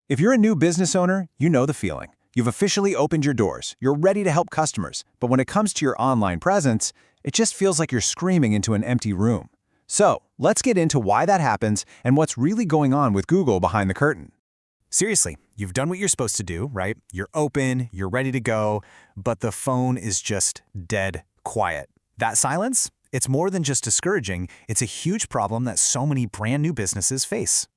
If you're a new business owner, you know the feeling. You've officially opened your doors. You're ready to help customers. But when it comes to your online presence, it just feels like you're screaming into an empty room. So, let's get into why that happens and what's really going on with Google behind the curtain. Seriously, you've done what you're supposed to do, right? You're open, you're ready to go, but the phone is just dead quiet. That silence? It's more than just discouraging, it's a huge problem that so many brand new businesses face.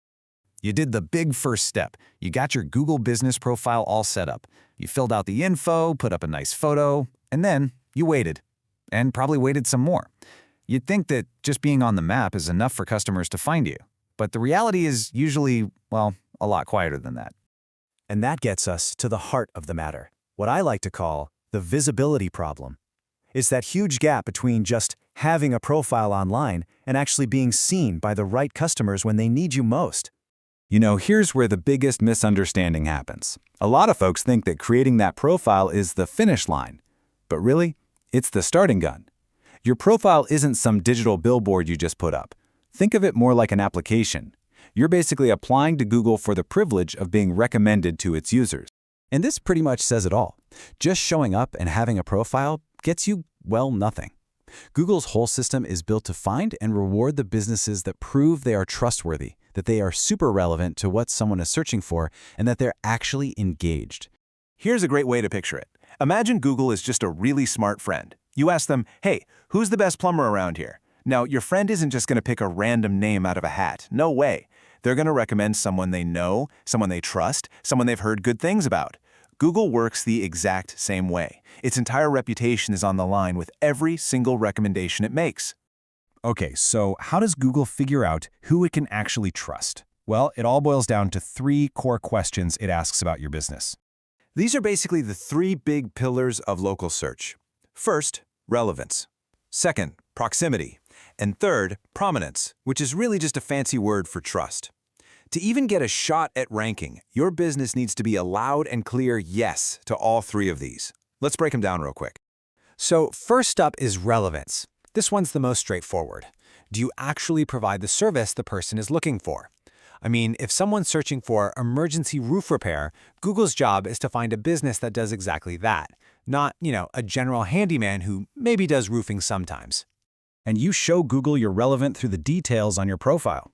You did the big first step. You got your Google business profile all set up. You filled out the info, put up a nice photo, and then you waited. And probably waited some more. You'd think that just being on the map is enough for customers to find you. But the reality is usually, well, a lot quieter than that. And that gets us to the heart of the matter, what I like to call the visibility problem. It's that huge gap between just having a profile online and actually being seen by the right customers when they need you most. You know, here's where the biggest misunderstanding happens. A lot of folks think that creating that profile is the finish line. But really, it's the starting gun. Your profile isn't some digital billboard you just put up. Think of it more like an application. You're basically applying to Google for the privilege of being recommended to its users. And this pretty much says it all. Just showing up and having a profile gets you, well, nothing. Google's whole system is built to find and reward the businesses that prove they are trustworthy, that they are super relevant to what someone is searching for, and that they're actually engaged. Here's a great way to picture it. Imagine Google is just a really smart friend. You ask them, hey, who's the best plumber around here? Now, your friend isn't just going to pick a random name out of a hat. No way. They're going to recommend someone they know, someone they trust, someone they've heard good things about. Google works the exact same way. Its entire reputation is on the line with every single recommendation it makes. Okay, so how does Google figure out who it can actually trust? Well, it all boils down to 3 core questions it asks about your business. These are basically the 3 big pillars of local search. First, relevance. Second, proximity. And third, prominence, which is really just a fancy word for trust. To even get a shot at ranking, your business needs to be a loud and clear yes to all 3 of these. Let's break them down real quick. So first up is relevance. This one's the most straightforward. Do you actually provide the service the person is looking for? I mean, if someone's searching for emergency roof repair, Google's job is to find a business that does exactly that, not, a general handyman who maybe does roofing sometimes. And you show Google you're relevant through the details on your profile.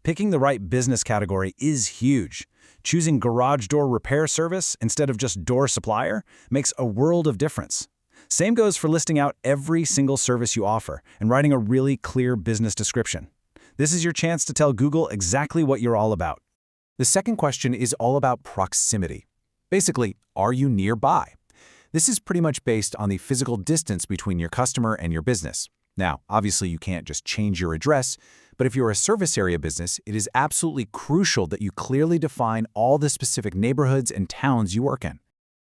Picking the right business category is huge. Choosing garage door repair service instead of just door supplier makes a world of difference. Same goes for listing out every single service you offer and writing a really clear business description. This is your chance to tell Google exactly what you're all about. The second question is all about proximity. Basically, are you nearby? This is pretty much based on the physical distance between your customer and your business. Now, obviously you can't just change your address, but if you're a service area business, it is absolutely crucial that you clearly define all the specific neighborhoods and towns you work in.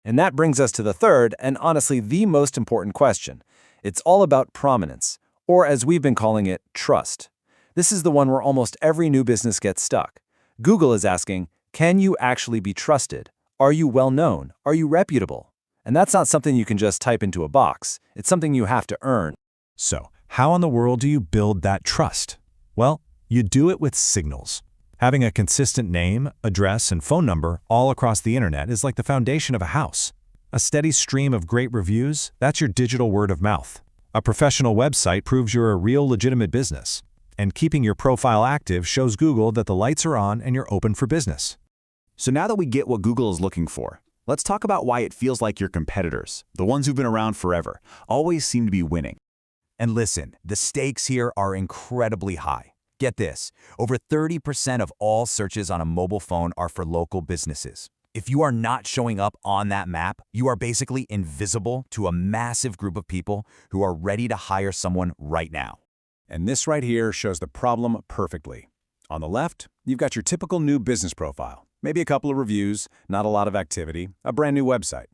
And that brings us to the third, and honestly the most important question. It's all about prominence, or as we've been calling it, trust. This is the one where almost every new business gets stuck. Google is asking, can you actually be trusted? Are you well known? Are you reputable? And that's not something you can just type into a box. It's something you have to earn. So, how in the world do you build that trust? Well, you do it with signals. Having a consistent name, address, and phone number all across the internet is like the foundation of a house. A steady stream of great reviews, that's your digital word of mouth. A professional website proves you're a real legitimate business. And keeping your profile active shows Google that the lights are on and you're open for business. So now that we get what Google is looking for, let's talk about why it feels like your competitors, the ones who've been around forever, always seem to be winning. And listen, the stakes here are incredibly high. Get this, over 30% of all searches on a mobile phone are for local businesses. If you are not showing up on that map, you are basically invisible to a massive group of people who are ready to hire someone right now. And this right here shows the problem perfectly. On the left, you've got your typical new business profile. Maybe a couple of reviews, not a lot of activity, a brand new website.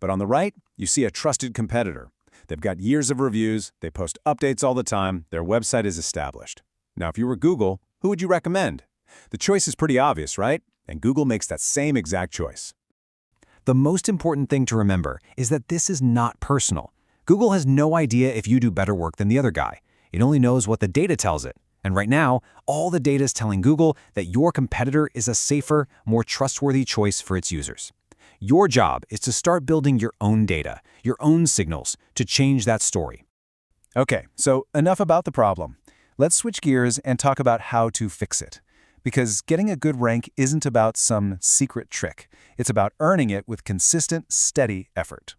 But on the right, you see a trusted competitor. They've got years of reviews, they post updates all the time, their website is established. Now, if you were Google, who would you recommend? The choice is pretty obvious, right? And Google makes that same exact choice. The most important thing to remember is that this is not personal. Google has no idea if you do better work than the other guy. It only knows what the data tells it. And right now, all the data is telling Google that your competitor is a safer, more trustworthy choice for its users. Your job is to start building your own data, your own signals, to change that story. Okay, so enough about the problem. Let's switch gears and talk about how to fix it. Because getting a good rank isn't about some secret trick. It's about earning it with consistent, steady effort.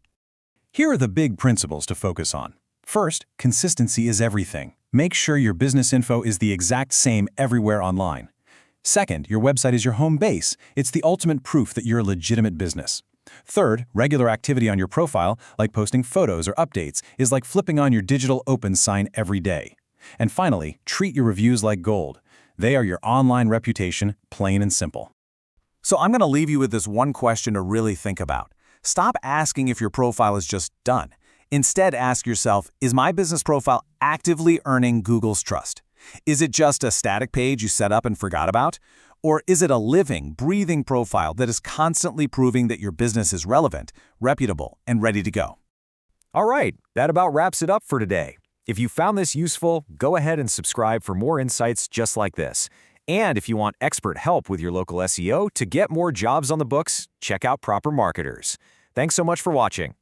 Here are the big principles to focus on. First, consistency is everything. Make sure your business info is the exact same everywhere online. Second, your website is your home base. It's the ultimate proof that you're a legitimate business. Third, regular activity on your profile, like posting photos or updates, is like flipping on your digital open sign every day. And finally, treat your reviews like gold. They are your online reputation, plain and simple. So I'm going to leave you with this one question to really think about. Stop asking if your profile is just done. Instead, ask yourself, is my business profile actively earning Google's trust? Is it just a static page you set up and forgot about? Or is it a living, breathing profile that is constantly proving that your business is relevant, reputable, and ready to go? All right, that about wraps it up for today. If you found this useful, go ahead and subscribe for more insights just like this. And if you want expert help with your local SEO to get more jobs on the books, check out Proper Marketers. Thanks so much for watching.